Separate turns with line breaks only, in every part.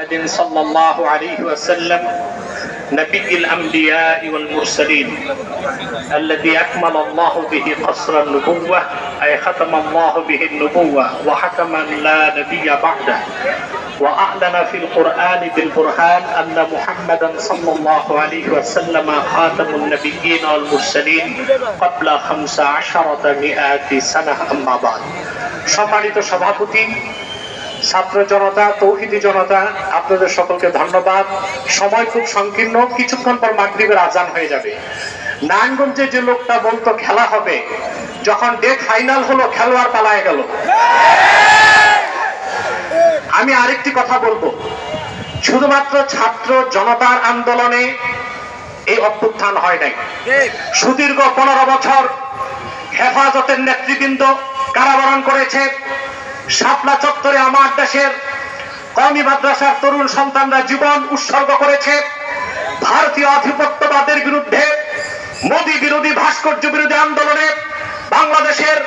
محمد صلى الله عليه وسلم نبي الأنبياء والمرسلين الذي أكمل الله به قصر النبوة أي ختم الله به النبوة وحكما لا نبي بعده وأعلن في القرآن بالبرهان أن محمدا صلى الله عليه وسلم خاتم النبيين والمرسلين قبل 1500 سنة أما بعد সম্মানিত সভাপতি ছাত্র জনতা তৌহিদি জনতা আপনাদের সকলকে ধন্যবাদ। সময় খুব সংকীর্ণ, কিছুক্ষণ পর মাগরিবের আজান হয়ে যাবে। নারায়ণগঞ্জে যে লোকটা বলতো খেলা হবে, যখন ডেট ফাইনাল হলো খেলোয়াড় পালায় গেল। আমি আরেকটি কথা বলবো, শুধুমাত্র ছাত্র জনতার আন্দোলনে এই অভ্যুত্থান হয় নাই। সুদীর্ঘ 15 বছর হেফাজতের নেতৃবৃন্দ কারাবরণ করেছে। শাপলা চত্বরে আমার দেশের কওমি মাদ্রাসার তরুণ সন্তানরা জীবন উৎসর্গ করেছে। ভারতীয় আধিপত্যবাদের বিরুদ্ধে মোদী বিরোধী ভাস্কর্য বিরোধী আন্দোলনে বাংলাদেশের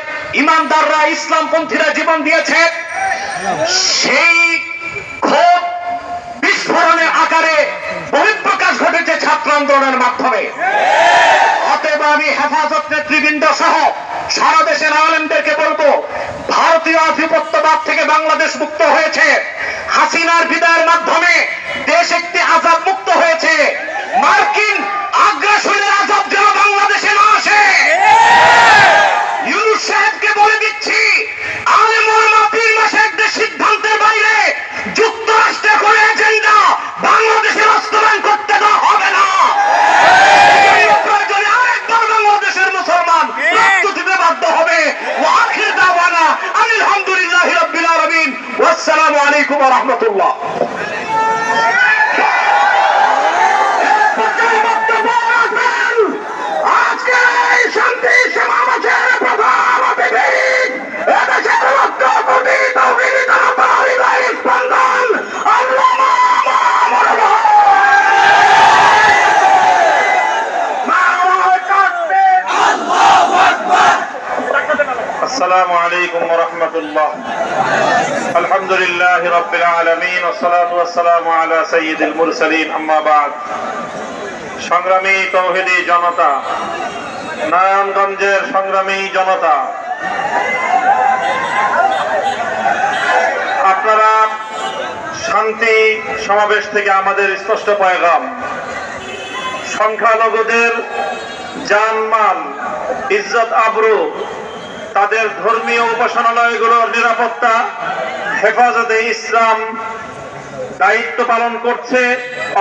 ইমানদাররা ইসলামপন্থীরা জীবন দিয়েছে। সেই ক্ষোভ বিস্ফোরণের আকারে বহিঃপ্রকাশ ঘটেছে ছাত্র আন্দোলনের মাধ্যমে। অতএব আমি হেফাজত নেতৃবৃন্দ সহ সারা দেশের আলেমদেরকে বলবো, ভারতীয় আধিপত্যবাদ থেকে বাংলাদেশ মুক্ত হয়েছে। হাসিনার বিদায়ের মাধ্যমে দেশ একটি আজাব মুক্ত হয়েছে। মার্কিন আগ্রাসনের আজাব যেন বাংলাদেশে না আসে। ইউনূস সাহেবকে বলে দিচ্ছি, আলেম ওলামা পীর মাশায়েখদের সিদ্ধান্তের বাইরে যুক্তরাষ্ট্রের কোন এজেন্ডা বাংলাদেশে বাস্তবায়ন করতে দেওয়া হবে না। প্রয়োজনে আরেকবার বাংলাদেশের মুসলমান রক্ত দিতে বাধ্য হবে। ওয়াখির দাওয়ানা আলহামদুলিল্লাহি রাব্বিল আলামিন ওয়া আসসালামু আলাইকুম ওয়া রাহমাতুল্লাহ। আজকে এই শান্তি সমাবেশের প্রধান অতিথি এদেশের লক্ষ্যপতি তৌহিদি জনতার হৃদয় স্পন্দন আল্লামা মামুনুল হক। আসসালামু আলাইকুম ওয়া রাহমাতুল্লাহ। আলহামদুলিল্লাহি রাব্বিল আলামিন ওয়াস সালাতু ওয়াস সালামু আলা সাইয়্যিদিল মুরসালিন আম্মা বা'দ। সংগ্রামী তৌহিদি জনতা, নারায়ণগঞ্জের সংগ্রামী জনতা, আপনারা শান্তি সমাবেশ থেকে আমাদের স্পষ্ট পয়গাম, সংখ্যালঘুদের জানমাল ইজ্জত আবরু, তাদের ধর্মীয় উপাসনালয়গুলোর নিরাপত্তা হেফাজতে ইসলাম দায়িত্ব পালন করছে,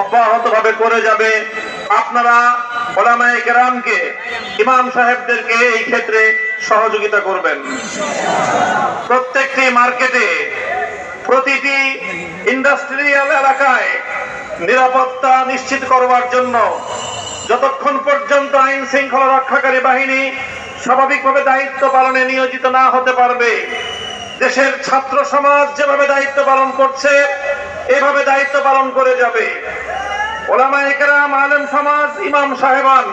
অব্যাহতভাবে করে যাবে। আপনারা উলামায়ে কেরামকে, ইমাম সাহেবদেরকে এই ক্ষেত্রে সহযোগিতা করবেন। প্রত্যেকটি মার্কেটে, প্রতিটি ইন্ডাস্ট্রিয়াল এলাকায় নিরাপত্তা নিশ্চিত করবার জন্য যতক্ষণ পর্যন্ত আইন শৃঙ্খলা রক্ষাকারী বাহিনী স্বাভাবিকভাবে দায়িত্ব পালনে নিয়োজিত না হতে পারবে, দেশের ছাত্র সমাজ যেভাবে দায়িত্ব পালন করছে এভাবে দায়িত্ব পালন করে যাবে। উলামায়ে কেরাম, আলেম সমাজ, ইমাম সাহেবান,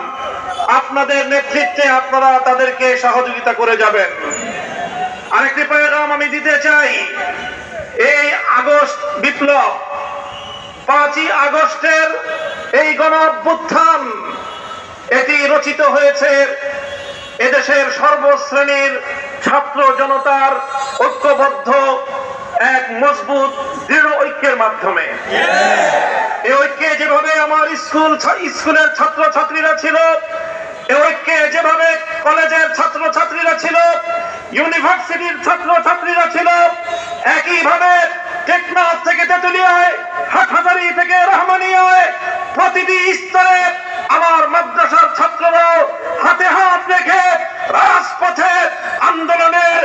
আপনাদের নেতৃত্বে আপনারা তাদেরকে সহযোগিতা করে যাবেন। আরেকটি পয়গাম আমি দিতে চাই, এই আগস্ট বিপ্লব, 5ই আগস্টের এই গণ অভ্যুত্থান, এটি রচিত হয়েছে এদেশের সর্বশ্রেণীর ছাত্র জনতার ঐক্যবদ্ধ এক মজবুত দৃঢ় ঐক্যের মাধ্যমে। এই ঐক্যে যেভাবে আমার স্কুলের ছাত্র ছাত্রীরা ছিল, এই ঐক্যে যেভাবে কলেজের ছাত্র ছাত্রীরা ছিল, ইউনিভার্সিটির ছাত্র ছাত্রীরা ছিল, একইভাবে টেকনাফ থেকে তেতুলিয়ায়, হাটহাজারী থেকে রহমানিয়ায় প্রতিটি স্তরে আমার মাদ্রাসার ছাত্ররাও হাতে হাত রেখে রাজপথে আন্দোলনের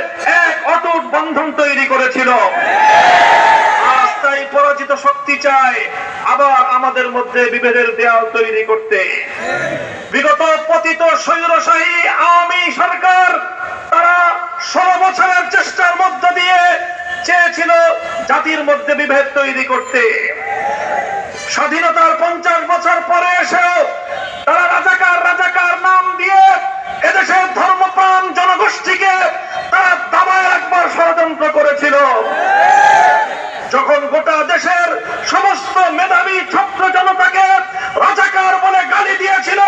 এক অটুট বন্ধন তৈরি করেছিল। আজ তাই পরাজিত শক্তি চায় আবার আমাদের মধ্যে বিভেদের দেয়াল তৈরি করতে। বিগত পতিত স্বৈরশাহী আওয়ামী সরকার, তারা 16 বছরের চেষ্টার মধ্য দিয়ে চেয়েছিল জাতির মধ্যে বিভেদ তৈরি করতে। স্বাধীনতার 50 বছর পরে এসেও তারা রাজাকার নাম দিয়ে এদেশের ধর্মপ্রাণ জনগোষ্ঠীকে তারা দাবায় রাখবার ষড়যন্ত্র করেছিল। যখন গোটা দেশের সমস্ত মেধাবী ছাত্র জনতাকে রাজাকার বলে গালি দিয়েছিল,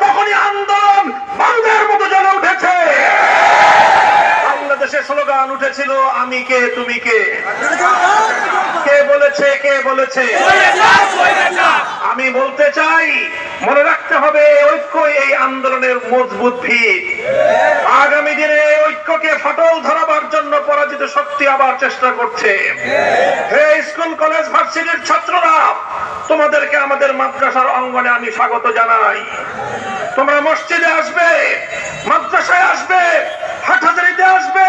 তখনই আন্দোলন বাংলার মতো জ্বলে উঠেছে। বাংলাদেশে স্লোগান উঠেছিল, আমি কে তুমি কে। কে বলেছে, কে বলেছে? আমি বলতে চাই, মনে রাখতে হবে ঐক্যই এই আন্দোলনের মজবুত ভিত। আগামী দিনে ঐক্যকে ফাটল ধরাবার জন্য পরাজিত শক্তি আবার চেষ্টা করছে। হে স্কুল কলেজ ভার্সিটির ছাত্ররা, তোমাদেরকে আমাদের মাদ্রাসার অঙ্গনে আমি স্বাগত জানাই। তোমরা মসজিদে আসবে, মাদ্রাসায় আসবে, হাটহাজারীতে আসবে,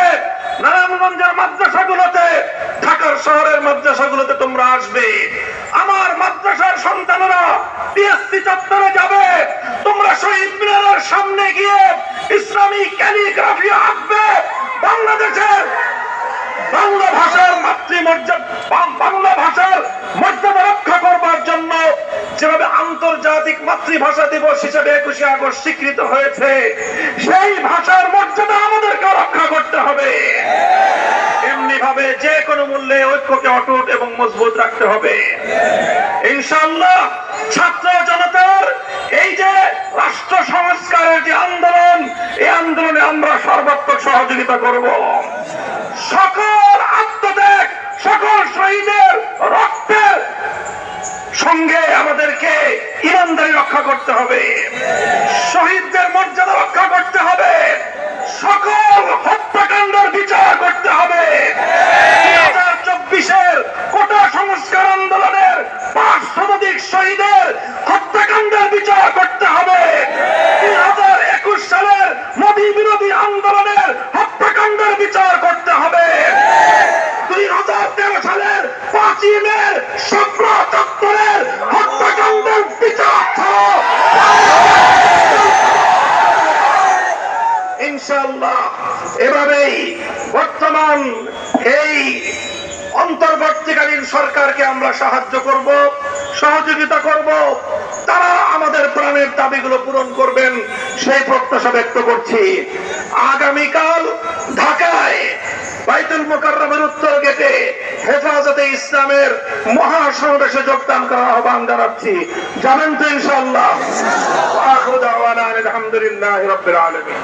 নারায়ণগঞ্জের মাদ্রাসাগুলোতে, ঢাকার শহরের মাদ্রাসাগুলোতে তোমরা আসবে। আমার মাদ্রাসার সন্তানেরা টিএসসি চত্বরে যাবে, তোমরা শহীদ মিনারের সামনে গিয়ে ইসলামী ক্যালিগ্রাফি আঁকবে। বাংলাদেশের বাংলা ভাষার বাংলা ভাষার মর্যাদা রক্ষা করবার জন্য যেভাবে আন্তর্জাতিক মাতৃভাষা দিবস হিসেবে 21শে আগস্ট স্বীকৃত হয়েছে, সেই ভাষার মর্যাদা আমাদেরকে রক্ষা করতে হবে। এমনি ভাবে যে কোনো মূল্যে ঐক্যকে অটুট এবং মজবুত রাখতে হবে। ইনশাআল্লাহ ছাত্র জনতার এই যে রাষ্ট্র সংস্কারের যে আন্দোলন, এই আন্দোলনে আমরা সর্বাত্মক সহযোগিতা করব। সকল আত্মত্যাগ, সকল শহীদের রক্তের সঙ্গে আমাদেরকে ইমানদারি রক্ষা করতে হবে, শহীদদের মর্যাদা রক্ষা করতে হবে, সকল হত্যাকাণ্ডের বিচার করতে হবে। 2024-এর কোটা সংস্কার আন্দোলনের 5 শতাধিক শহীদের হত্যাকাণ্ডের বিচার করতে হবে। 2021 সালের মোদী বিরোধী আন্দোলনের হত্যাকাণ্ডের বিচার করতে হবে। 2013 সালের 5ই মে স্বপ্ন চত্বরের হত্যাকাণ্ডের বিচার ইনশাআল্লাহ। এভাবেই বর্তমান এই অন্তর্বর্তীকালীন সরকারকে আমরা সাহায্য করব, সহযোগিতা করব। তারা আমাদের প্রাণের দাবিগুলো পূরণ করবেন, সেই প্রত্যাশা ব্যক্ত করছি। আগামীকাল ঢাকায় বাইতুল মুকাররমের উত্তর গেটে হেফাজতে ইসলামের মহাসমাবেশে যোগদান করার আহ্বান জানাচ্ছি। যাবেন তো ইনশাআল্লাহ? আখিরু দাওয়ানা আলহামদুলিল্লাহি রাব্বিল আলামিন।